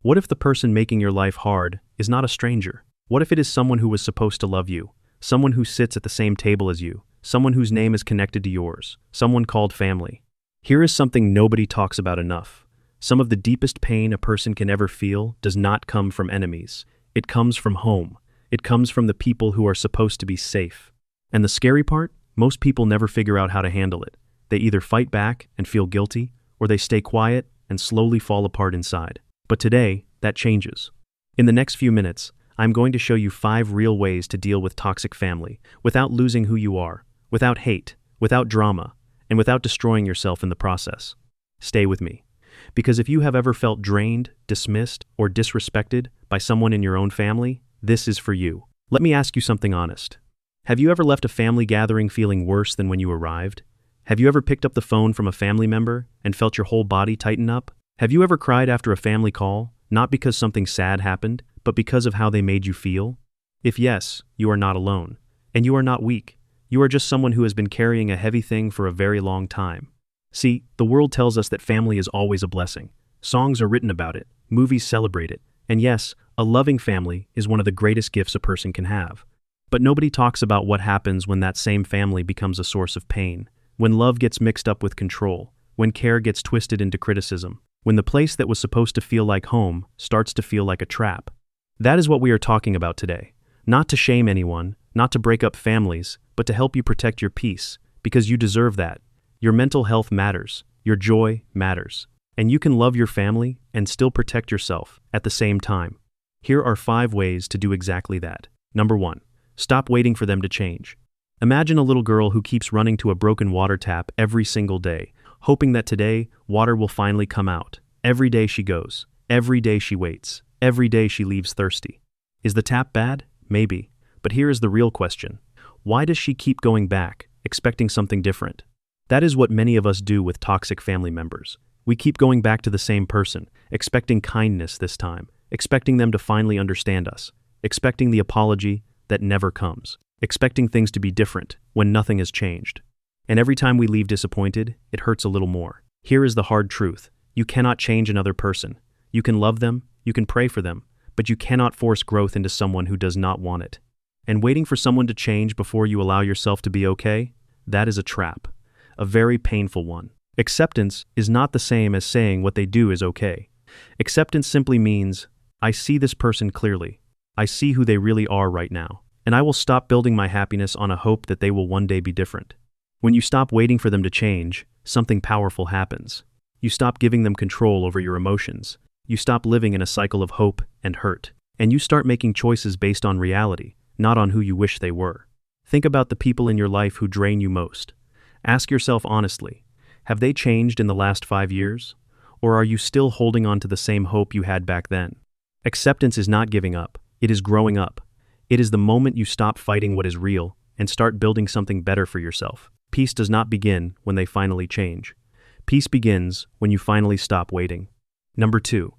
What if the person making your life hard is not a stranger? What if it is someone who was supposed to love you, someone who sits at the same table as you, someone whose name is connected to yours, someone called family? Here is something nobody talks about enough. Some of the deepest pain a person can ever feel does not come from enemies. It comes from home. It comes from the people who are supposed to be safe. And the scary part? Most people never figure out how to handle it. They either fight back and feel guilty, or they stay quiet and slowly fall apart inside. But today, that changes. In the next few minutes, I'm going to show you 5 real ways to deal with toxic family without losing who you are, without hate, without drama, and without destroying yourself in the process. Stay with me. Because if you have ever felt drained, dismissed, or disrespected by someone in your own family, this is for you. Let me ask you something honest. Have you ever left a family gathering feeling worse than when you arrived? Have you ever picked up the phone from a family member and felt your whole body tighten up? Have you ever cried after a family call, not because something sad happened, but because of how they made you feel? If yes, you are not alone. And you are not weak. You are just someone who has been carrying a heavy thing for a very long time. See, the world tells us that family is always a blessing. Songs are written about it, movies celebrate it, and yes, a loving family is one of the greatest gifts a person can have. But nobody talks about what happens when that same family becomes a source of pain, when love gets mixed up with control, when care gets twisted into criticism, when the place that was supposed to feel like home starts to feel like a trap. That is what we are talking about today. Not to shame anyone, not to break up families, but to help you protect your peace, because you deserve that. Your mental health matters, your joy matters, and you can love your family and still protect yourself at the same time. Here are 5 ways to do exactly that. Number 1. Stop waiting for them to change. Imagine a little girl who keeps running to a broken water tap every single day, hoping that today water will finally come out. Every day she goes, every day she waits, every day she leaves thirsty. Is the tap bad? Maybe. But here is the real question. Why does she keep going back, expecting something different? That is what many of us do with toxic family members. We keep going back to the same person, expecting kindness this time, expecting them to finally understand us, expecting the apology that never comes, expecting things to be different when nothing has changed. And every time we leave disappointed, it hurts a little more. Here is the hard truth. You cannot change another person. You can love them, you can pray for them, but you cannot force growth into someone who does not want it. And waiting for someone to change before you allow yourself to be okay? That is a trap. A very painful one. Acceptance is not the same as saying what they do is okay. Acceptance simply means, I see this person clearly. I see who they really are right now. And I will stop building my happiness on a hope that they will one day be different. When you stop waiting for them to change, something powerful happens. You stop giving them control over your emotions. You stop living in a cycle of hope and hurt. And you start making choices based on reality, not on who you wish they were. Think about the people in your life who drain you most. Ask yourself honestly, have they changed in the last 5 years? Or are you still holding on to the same hope you had back then? Acceptance is not giving up, it is growing up. It is the moment you stop fighting what is real and start building something better for yourself. Peace does not begin when they finally change. Peace begins when you finally stop waiting. Number 2.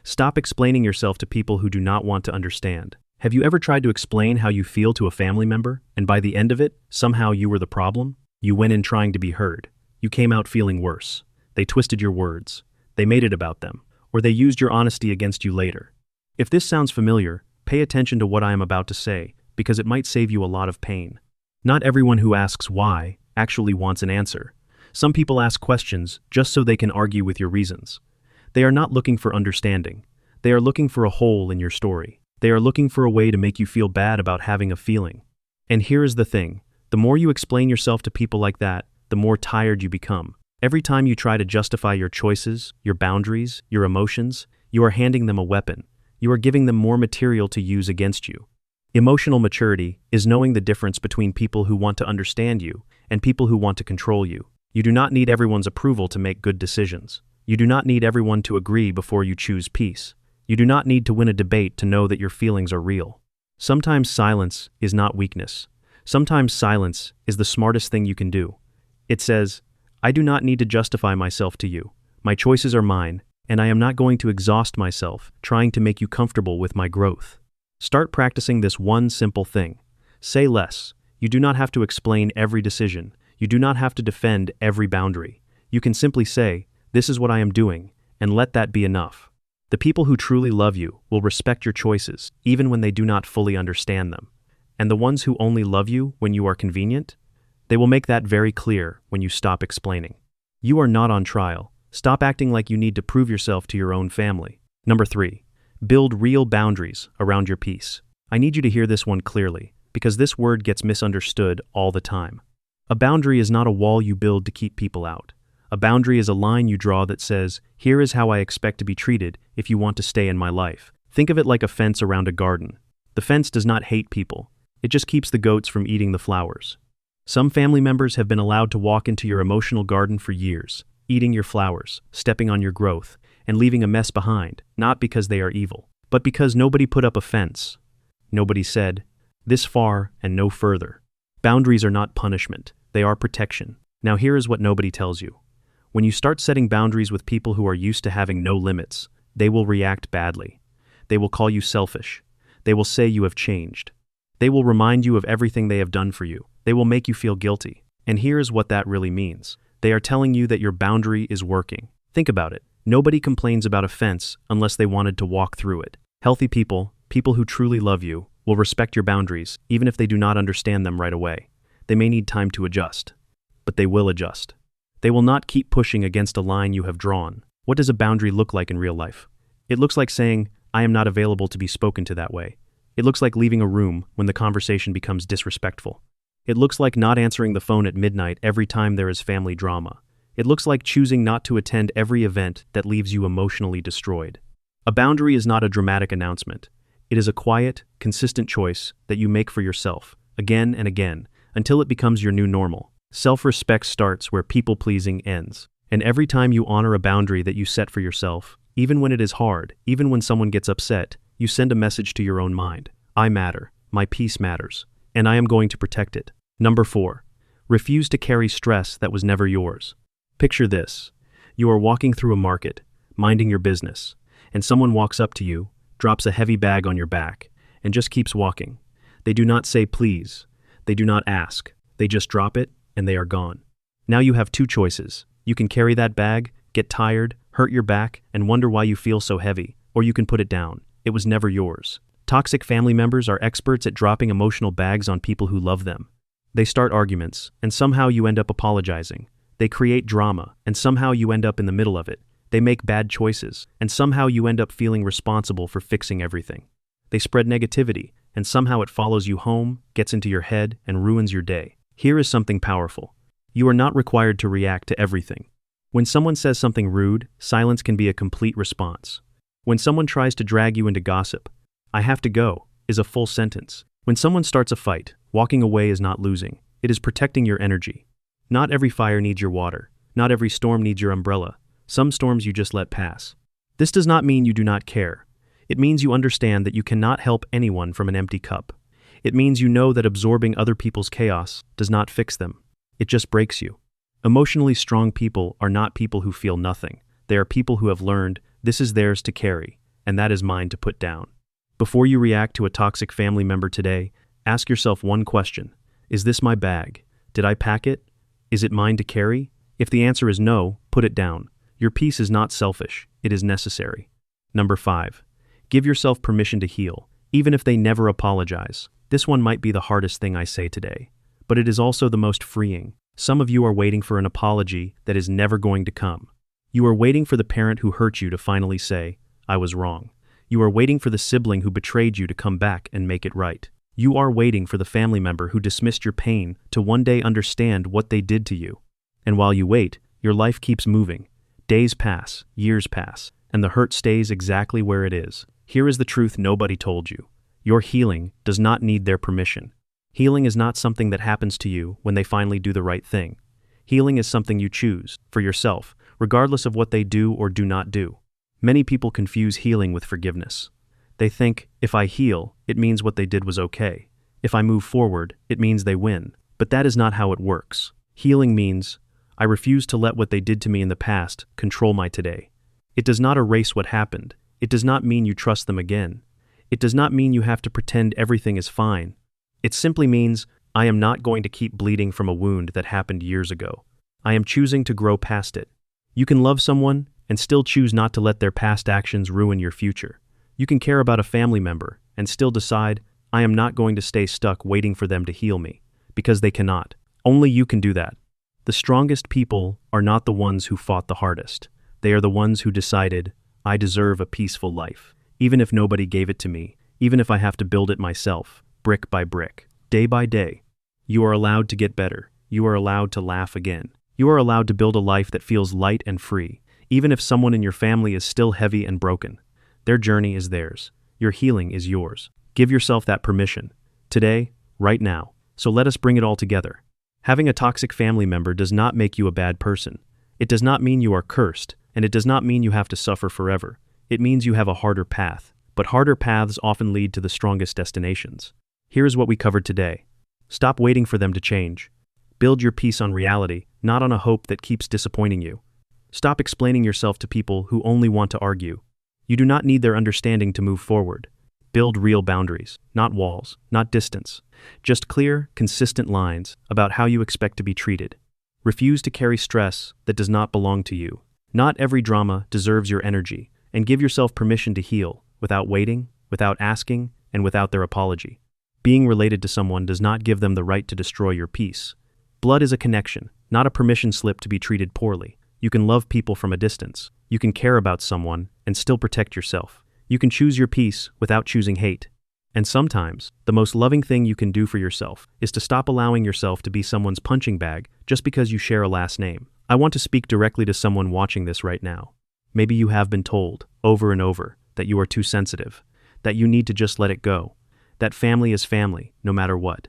Stop explaining yourself to people who do not want to understand. Have you ever tried to explain how you feel to a family member, and by the end of it, somehow you were the problem? You went in trying to be heard. You came out feeling worse. They twisted your words. They made it about them. Or they used your honesty against you later. If this sounds familiar, pay attention to what I am about to say, because it might save you a lot of pain. Not everyone who asks why actually wants an answer. Some people ask questions just so they can argue with your reasons. They are not looking for understanding. They are looking for a hole in your story. They are looking for a way to make you feel bad about having a feeling. And here is the thing. The more you explain yourself to people like that, the more tired you become. Every time you try to justify your choices, your boundaries, your emotions, you are handing them a weapon. You are giving them more material to use against you. Emotional maturity is knowing the difference between people who want to understand you and people who want to control you. You do not need everyone's approval to make good decisions. You do not need everyone to agree before you choose peace. You do not need to win a debate to know that your feelings are real. Sometimes silence is not weakness. Sometimes silence is the smartest thing you can do. It says, I do not need to justify myself to you. My choices are mine, and I am not going to exhaust myself trying to make you comfortable with my growth. Start practicing this one simple thing. Say less. You do not have to explain every decision. You do not have to defend every boundary. You can simply say, this is what I am doing, and let that be enough. The people who truly love you will respect your choices, even when they do not fully understand them. And the ones who only love you when you are convenient, they will make that very clear when you stop explaining. You are not on trial. Stop acting like you need to prove yourself to your own family. Number 3. Build real boundaries around your peace. I need you to hear this one clearly, because this word gets misunderstood all the time. A boundary is not a wall you build to keep people out. A boundary is a line you draw that says, here is how I expect to be treated if you want to stay in my life. Think of it like a fence around a garden. The fence does not hate people. It just keeps the goats from eating the flowers. Some family members have been allowed to walk into your emotional garden for years, eating your flowers, stepping on your growth, and leaving a mess behind, not because they are evil, but because nobody put up a fence. Nobody said, this far and no further. Boundaries are not punishment, they are protection. Now here is what nobody tells you. When you start setting boundaries with people who are used to having no limits, they will react badly. They will call you selfish. They will say you have changed. They will remind you of everything they have done for you. They will make you feel guilty. And here's what that really means. They are telling you that your boundary is working. Think about it. Nobody complains about a fence unless they wanted to walk through it. Healthy people, people who truly love you, will respect your boundaries even if they do not understand them right away. They may need time to adjust, but they will adjust. They will not keep pushing against a line you have drawn. What does a boundary look like in real life? It looks like saying, I am not available to be spoken to that way. It looks like leaving a room when the conversation becomes disrespectful. It looks like not answering the phone at midnight every time there is family drama. It looks like choosing not to attend every event that leaves you emotionally destroyed. A boundary is not a dramatic announcement. It is a quiet, consistent choice that you make for yourself, again and again, until it becomes your new normal. Self-respect starts where people-pleasing ends. And every time you honor a boundary that you set for yourself, even when it is hard, even when someone gets upset, you send a message to your own mind. I matter, my peace matters, and I am going to protect it. Number 4. Refuse to carry stress that was never yours. Picture this. You are walking through a market, minding your business, and someone walks up to you, drops a heavy bag on your back, and just keeps walking. They do not say please. They do not ask. They just drop it, and they are gone. Now you have 2 choices. You can carry that bag, get tired, hurt your back, and wonder why you feel so heavy, or you can put it down. It was never yours. Toxic family members are experts at dropping emotional bags on people who love them. They start arguments, and somehow you end up apologizing. They create drama, and somehow you end up in the middle of it. They make bad choices, and somehow you end up feeling responsible for fixing everything. They spread negativity, and somehow it follows you home, gets into your head, and ruins your day. Here is something powerful. You are not required to react to everything. When someone says something rude, silence can be a complete response. When someone tries to drag you into gossip, I have to go, is a full sentence. When someone starts a fight, walking away is not losing. It is protecting your energy. Not every fire needs your water. Not every storm needs your umbrella. Some storms you just let pass. This does not mean you do not care. It means you understand that you cannot help anyone from an empty cup. It means you know that absorbing other people's chaos does not fix them. It just breaks you. Emotionally strong people are not people who feel nothing. They are people who have learned this is theirs to carry, and that is mine to put down. Before you react to a toxic family member today, ask yourself one question. Is this my bag? Did I pack it? Is it mine to carry? If the answer is no, put it down. Your peace is not selfish. It is necessary. Number 5. Give yourself permission to heal, even if they never apologize. This one might be the hardest thing I say today, but it is also the most freeing. Some of you are waiting for an apology that is never going to come. You are waiting for the parent who hurt you to finally say, I was wrong. You are waiting for the sibling who betrayed you to come back and make it right. You are waiting for the family member who dismissed your pain to one day understand what they did to you. And while you wait, your life keeps moving. Days pass, years pass, and the hurt stays exactly where it is. Here is the truth nobody told you. Your healing does not need their permission. Healing is not something that happens to you when they finally do the right thing. Healing is something you choose, for yourself, regardless of what they do or do not do. Many people confuse healing with forgiveness. They think, if I heal, it means what they did was okay. If I move forward, it means they win. But that is not how it works. Healing means, I refuse to let what they did to me in the past control my today. It does not erase what happened. It does not mean you trust them again. It does not mean you have to pretend everything is fine. It simply means, I am not going to keep bleeding from a wound that happened years ago. I am choosing to grow past it. You can love someone, and still choose not to let their past actions ruin your future. You can care about a family member and still decide, I am not going to stay stuck waiting for them to heal me, because they cannot. Only you can do that. The strongest people are not the ones who fought the hardest. They are the ones who decided, I deserve a peaceful life, even if nobody gave it to me, even if I have to build it myself, brick by brick, day by day. You are allowed to get better. You are allowed to laugh again. You are allowed to build a life that feels light and free, even if someone in your family is still heavy and broken. Their journey is theirs. Your healing is yours. Give yourself that permission. Today, right now. So let us bring it all together. Having a toxic family member does not make you a bad person. It does not mean you are cursed, and it does not mean you have to suffer forever. It means you have a harder path, but harder paths often lead to the strongest destinations. Here is what we covered today. Stop waiting for them to change. Build your peace on reality, not on a hope that keeps disappointing you. Stop explaining yourself to people who only want to argue. You do not need their understanding to move forward. Build real boundaries, not walls, not distance. Just clear, consistent lines about how you expect to be treated. Refuse to carry stress that does not belong to you. Not every drama deserves your energy, and give yourself permission to heal, without waiting, without asking, and without their apology. Being related to someone does not give them the right to destroy your peace. Blood is a connection, not a permission slip to be treated poorly. You can love people from a distance. You can care about someone and still protect yourself. You can choose your peace without choosing hate. And sometimes, the most loving thing you can do for yourself is to stop allowing yourself to be someone's punching bag just because you share a last name. I want to speak directly to someone watching this right now. Maybe you have been told, over and over, that you are too sensitive, that you need to just let it go, that family is family, no matter what,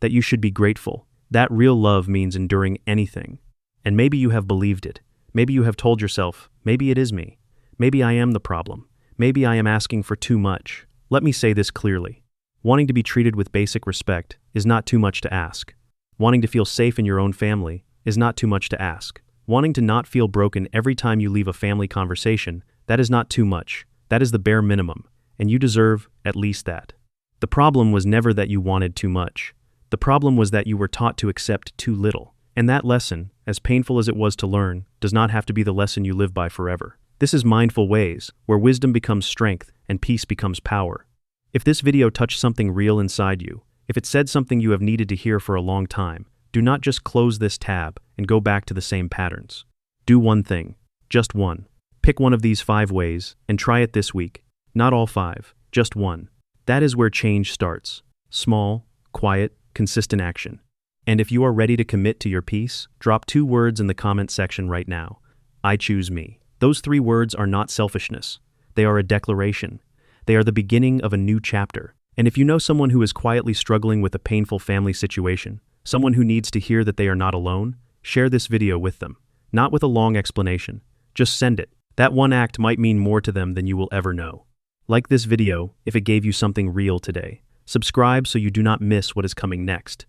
that you should be grateful, that real love means enduring anything. And maybe you have believed it. Maybe you have told yourself, maybe it is me. Maybe I am the problem. Maybe I am asking for too much. Let me say this clearly. Wanting to be treated with basic respect is not too much to ask. Wanting to feel safe in your own family is not too much to ask. Wanting to not feel broken every time you leave a family conversation, that is not too much. That is the bare minimum, and you deserve at least that. The problem was never that you wanted too much. The problem was that you were taught to accept too little. And that lesson, as painful as it was to learn, does not have to be the lesson you live by forever. This is Mindful Ways, where wisdom becomes strength and peace becomes power. If this video touched something real inside you, if it said something you have needed to hear for a long time, do not just close this tab and go back to the same patterns. Do one thing. Just one. Pick one of these 5 ways and try it this week. Not all 5, just one. That is where change starts. Small, quiet, consistent action. And if you are ready to commit to your peace, drop 2 words in the comment section right now. I choose me. Those 3 words are not selfishness. They are a declaration. They are the beginning of a new chapter. And if you know someone who is quietly struggling with a painful family situation, someone who needs to hear that they are not alone, share this video with them. Not with a long explanation. Just send it. That one act might mean more to them than you will ever know. Like this video if it gave you something real today. Subscribe so you do not miss what is coming next.